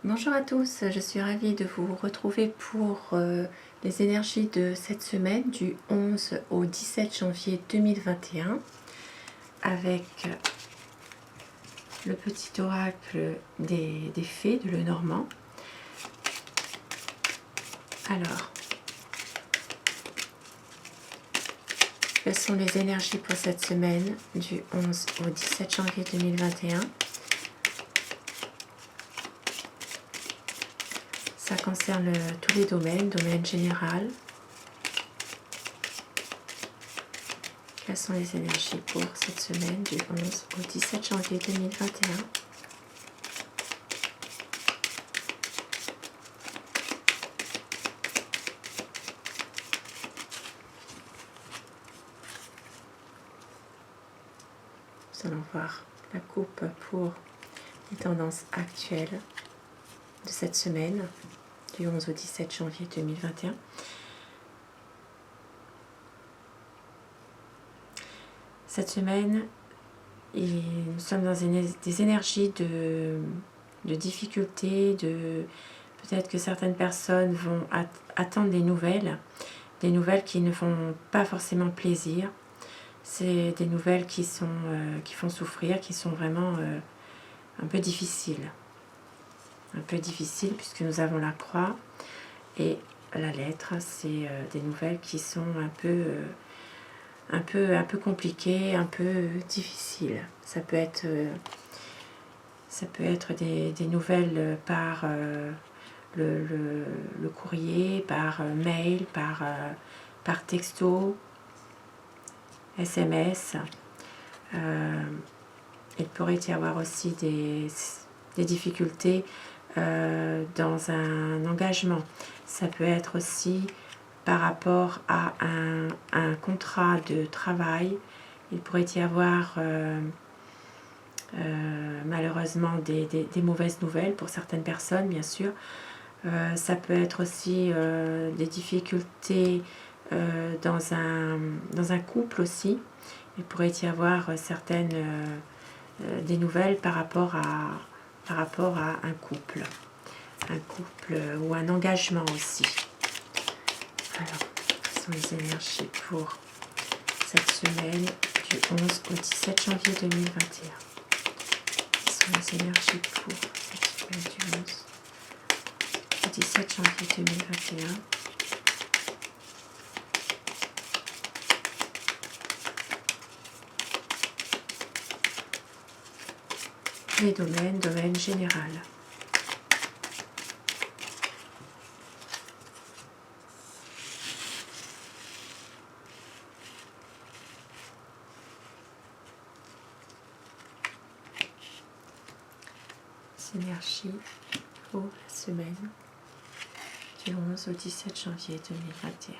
Bonjour à tous, je suis ravie de vous retrouver pour les énergies de cette semaine du 11 au 17 janvier 2021 avec le petit oracle des fées de Lenormand. Alors, quelles sont les énergies pour cette semaine du 11 au 17 janvier 2021? Ça concerne tous les domaines, domaine général. Quelles sont les énergies pour cette semaine du 11 au 17 janvier 2021? Nous allons voir la coupe pour les tendances actuelles de cette semaine, du 11 au 17 janvier 2021. Cette semaine, nous sommes dans des énergies de difficulté, peut-être que certaines personnes vont attendre des nouvelles qui ne font pas forcément plaisir. C'est des nouvelles qui font souffrir, qui sont vraiment un peu difficiles. Un peu difficiles puisque nous avons la croix et la lettre. C'est des nouvelles qui sont un peu compliquées, un peu difficiles. Ça peut être des nouvelles par le courrier, par mail, par texto, SMS. Il pourrait y avoir aussi des difficultés dans un engagement. Ça peut être aussi par rapport à un contrat de travail. Il pourrait y avoir malheureusement des mauvaises nouvelles pour certaines personnes, bien sûr. Ça peut être aussi des difficultés dans un couple aussi. Il pourrait y avoir des nouvelles par rapport à un couple ou un engagement aussi. Alors, quelles sont les énergies pour cette semaine du 11 au 17 janvier 2021? Quelles sont les énergies pour cette semaine du 11 au 17 janvier 2021? Les domaine général. Énergie pour la semaine du 11 au 17 janvier 2021.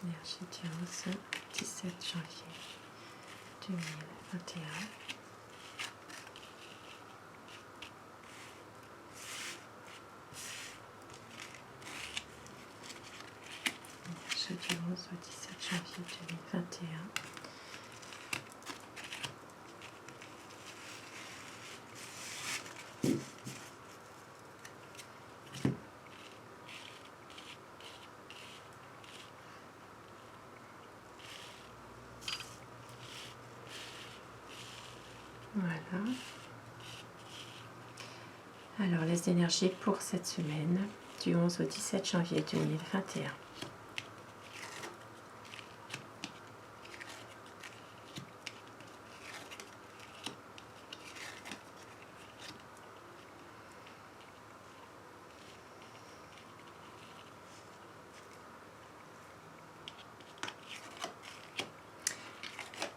Énergie du 11 au 17 janvier 2021. Du 11 au 17 janvier 2021. Voilà. Alors les énergies pour cette semaine du 11 au 17 janvier 2021.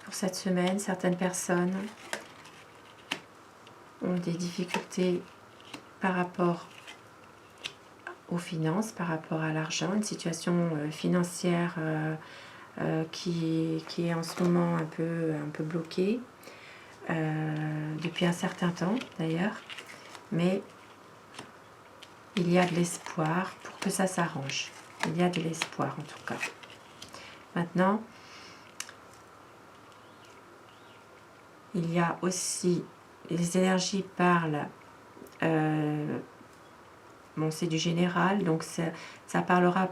Pour cette semaine, certaines personnes ont des difficultés par rapport aux finances, par rapport à l'argent, une situation financière qui est en ce moment un peu bloquée, depuis un certain temps d'ailleurs, mais il y a de l'espoir pour que ça s'arrange. Il y a de l'espoir en tout cas. Maintenant, il y a aussi, les énergies parlent, bon c'est du général, donc ça parlera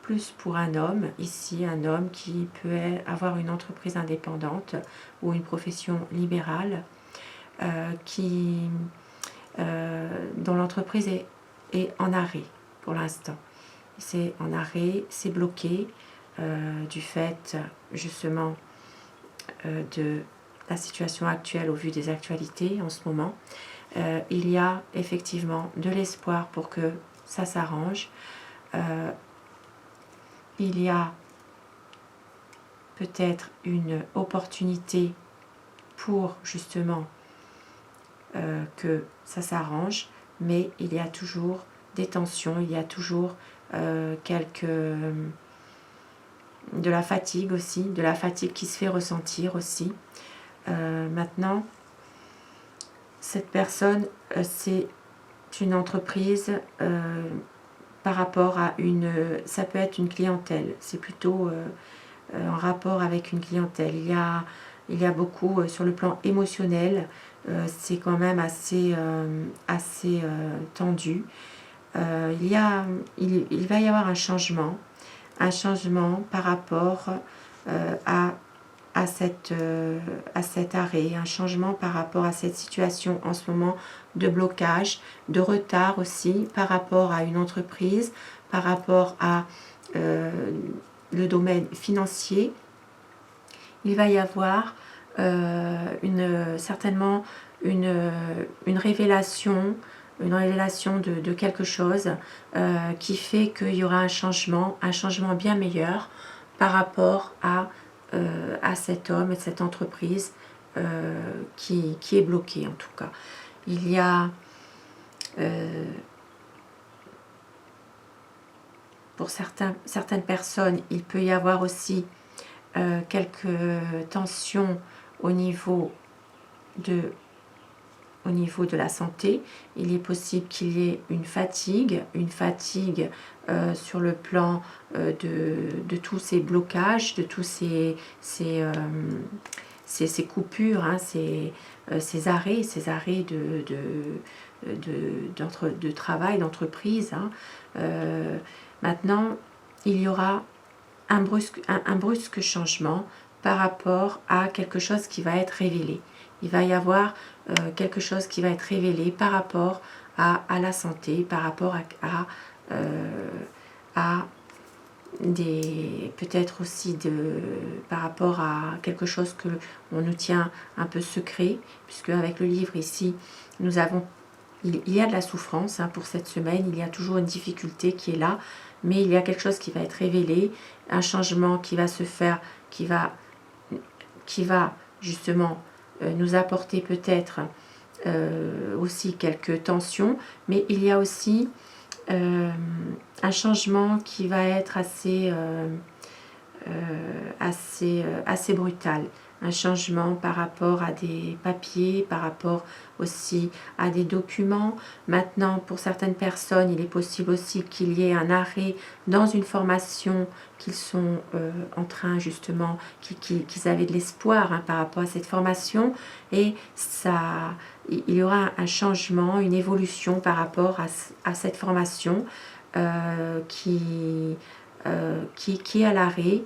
plus pour un homme, ici un homme qui peut avoir une entreprise indépendante ou une profession libérale, dont l'entreprise est en arrêt pour l'instant. C'est en arrêt, c'est bloqué du fait justement de la situation actuelle au vu des actualités en ce moment. Il y a effectivement de l'espoir pour que ça s'arrange. Il y a peut-être une opportunité pour justement que ça s'arrange, mais il y a toujours des tensions, il y a toujours de la fatigue aussi, de la fatigue qui se fait ressentir aussi. Maintenant, cette personne, c'est une entreprise par rapport à ça peut être une clientèle, c'est plutôt en rapport avec une clientèle. Il y a beaucoup sur le plan émotionnel, c'est quand même assez tendu. Il va y avoir un changement par rapport à cet arrêt, un changement par rapport à cette situation en ce moment de blocage, de retard aussi par rapport à une entreprise, par rapport à le domaine financier. Il va y avoir certainement une révélation de quelque chose qui fait qu'il y aura un changement bien meilleur par rapport à cet homme et cette entreprise qui est bloquée en tout cas. Il y a pour certaines personnes, il peut y avoir aussi quelques tensions au niveau de la santé. Il est possible qu'il y ait une fatigue sur le plan de tous ces blocages, de tous ces coupures, hein, ces arrêts de travail, d'entreprise. Hein. Maintenant, il y aura un brusque changement par rapport à quelque chose qui va être révélé. Il va y avoir quelque chose qui va être révélé par rapport à la santé, par rapport à peut-être aussi par rapport à quelque chose que on nous tient un peu secret, puisque avec le livre ici, il y a de la souffrance hein, pour cette semaine, il y a toujours une difficulté qui est là, mais il y a quelque chose qui va être révélé, un changement qui va se faire, qui va justement nous apporter peut-être aussi quelques tensions, mais il y a aussi un changement qui va être assez brutal. Un changement par rapport à des papiers, par rapport aussi à des documents. Maintenant, pour certaines personnes, il est possible aussi qu'il y ait un arrêt dans une formation qu'ils sont en train justement, qu'ils avaient de l'espoir hein, par rapport à cette formation. Et il y aura un changement, une évolution par rapport à cette formation qui est à l'arrêt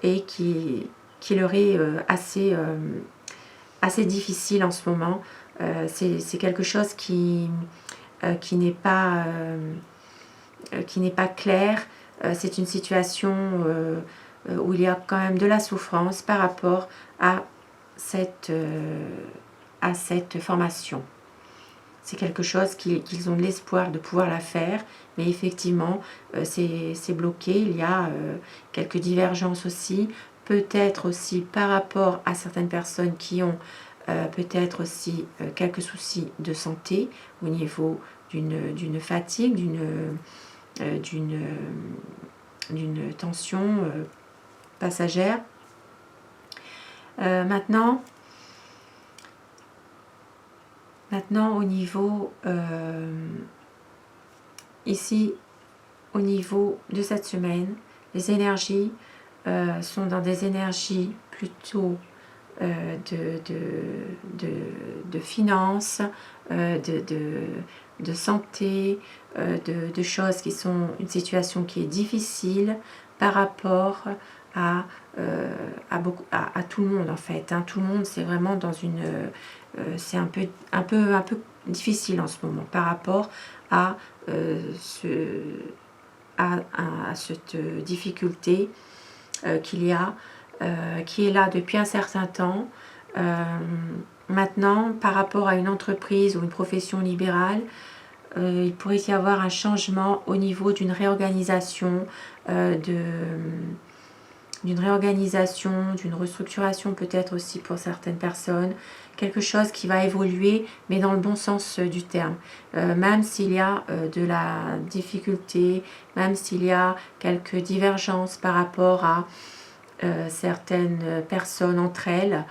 et qui leur est assez difficile en ce moment. C'est quelque chose qui n'est pas clair. C'est une situation où il y a quand même de la souffrance par rapport à cette formation. C'est quelque chose qu'ils ont de l'espoir de pouvoir la faire, mais effectivement, c'est bloqué. Il y a quelques divergences aussi, peut-être aussi par rapport à certaines personnes qui ont peut-être aussi quelques soucis de santé au niveau d'une fatigue, d'une tension passagère. Maintenant, au niveau ici, au niveau de cette semaine, les énergies sont dans des énergies plutôt de finances, de santé, de choses qui sont une situation qui est difficile par rapport à tout le monde en fait. Hein. Tout le monde, c'est vraiment dans une... c'est un peu difficile en ce moment par rapport à, cette difficulté qu'il y a, qui est là depuis un certain temps. Maintenant, par rapport à une entreprise ou une profession libérale, il pourrait y avoir un changement au niveau d'une réorganisation, d'une restructuration peut-être aussi pour certaines personnes, quelque chose qui va évoluer, mais dans le bon sens du terme. Même s'il y a de la difficulté, même s'il y a quelques divergences par rapport à certaines personnes entre elles,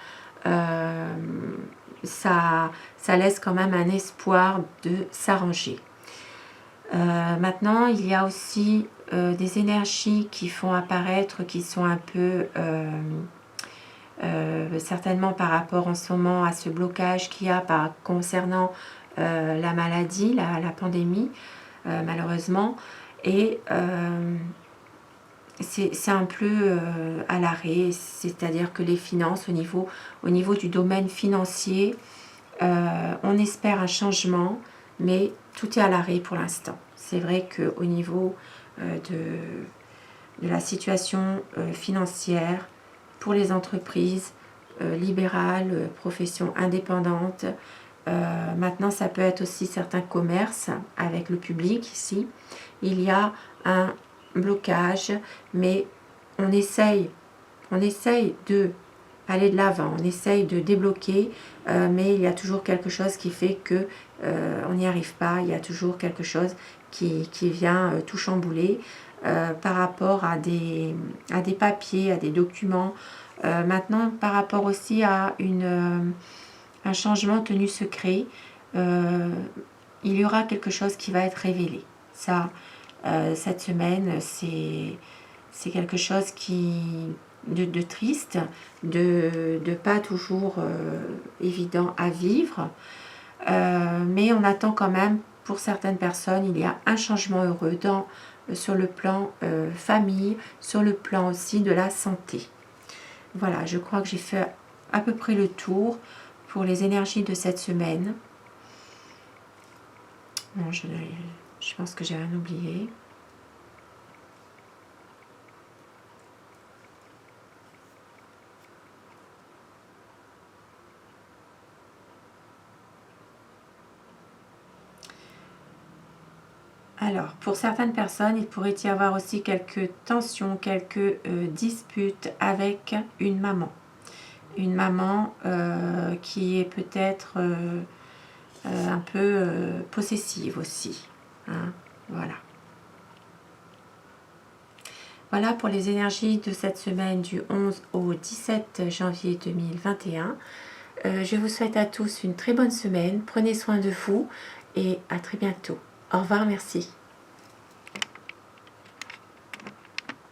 ça laisse quand même un espoir de s'arranger. Maintenant, il y a aussi des énergies qui font apparaître, qui sont un peu, certainement par rapport en ce moment à ce blocage qu'il y a concernant la maladie, la pandémie, malheureusement. Et c'est un peu à l'arrêt, c'est-à-dire que les finances, au niveau du domaine financier, on espère un changement, mais tout est à l'arrêt pour l'instant. C'est vrai qu'au niveau de la situation financière pour les entreprises libérales, professions indépendantes, maintenant ça peut être aussi certains commerces avec le public ici, il y a un blocage, mais on essaye de aller de l'avant, on essaye de débloquer, mais il y a toujours quelque chose qui fait que on n'y arrive pas, il y a toujours quelque chose qui vient tout chambouler par rapport à des papiers, à des documents. Maintenant, par rapport aussi à un changement tenu secret, il y aura quelque chose qui va être révélé. Ça, cette semaine, c'est quelque chose de triste, de pas toujours évident à vivre, mais on attend quand même, pour certaines personnes, il y a un changement heureux sur le plan famille, sur le plan aussi de la santé. Voilà, je crois que j'ai fait à peu près le tour pour les énergies de cette semaine. Bon, je pense que j'ai rien oublié. Alors, pour certaines personnes, il pourrait y avoir aussi quelques tensions, quelques disputes avec une maman. Une maman qui est peut-être un peu possessive aussi. Hein, voilà. Voilà pour les énergies de cette semaine du 11 au 17 janvier 2021. Je vous souhaite à tous une très bonne semaine. Prenez soin de vous et à très bientôt. Au revoir, merci.